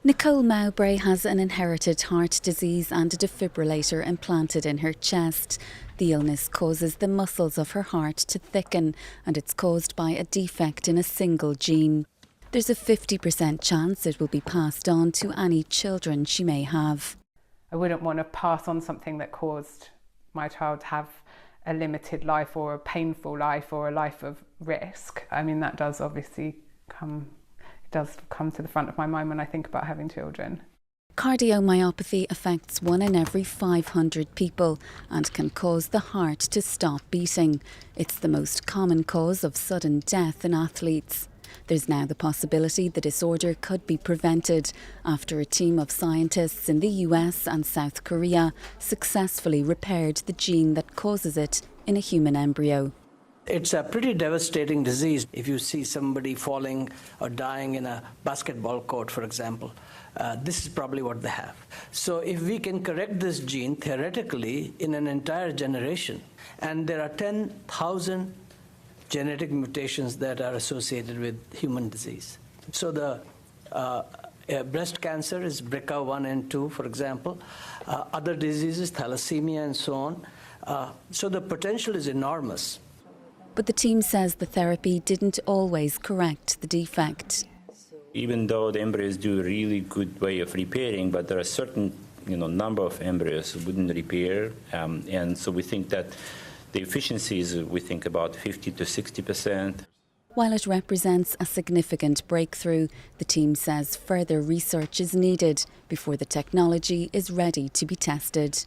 Nicole Mowbray has an inherited heart disease and a defibrillator implanted in her chest. The illness causes the muscles of her heart to thicken, and it's caused by a defect in a single gene. There's a 50% chance it will be passed on to any children she may have. I wouldn't want to pass on something that caused my child to have a limited life or a painful life or a life of risk. I mean, that does obviously come to the front of my mind when I think about having children. Cardiomyopathy affects 1 in every 500 people and can cause the heart to stop beating. It's the most common cause of sudden death in athletes. There's now the possibility the disorder could be prevented after a team of scientists in the US and South Korea successfully repaired the gene that causes it in a human embryo. It's a pretty devastating disease. If you see somebody falling or dying in a basketball court, for example, this is probably what they have. So if we can correct this gene theoretically in an entire generation, and there are 10,000 genetic mutations that are associated with human disease. So the breast cancer is BRCA1 and 2, for example. Other diseases, thalassemia and so on. So the potential is enormous. But the team says the therapy didn't always correct the defect. Even though the embryos do a really good way of repairing, but there are certain number of embryos wouldn't repair, and so we think that the efficiency is, we think, about 50 to 60%. While it represents a significant breakthrough, the team says further research is needed before the technology is ready to be tested.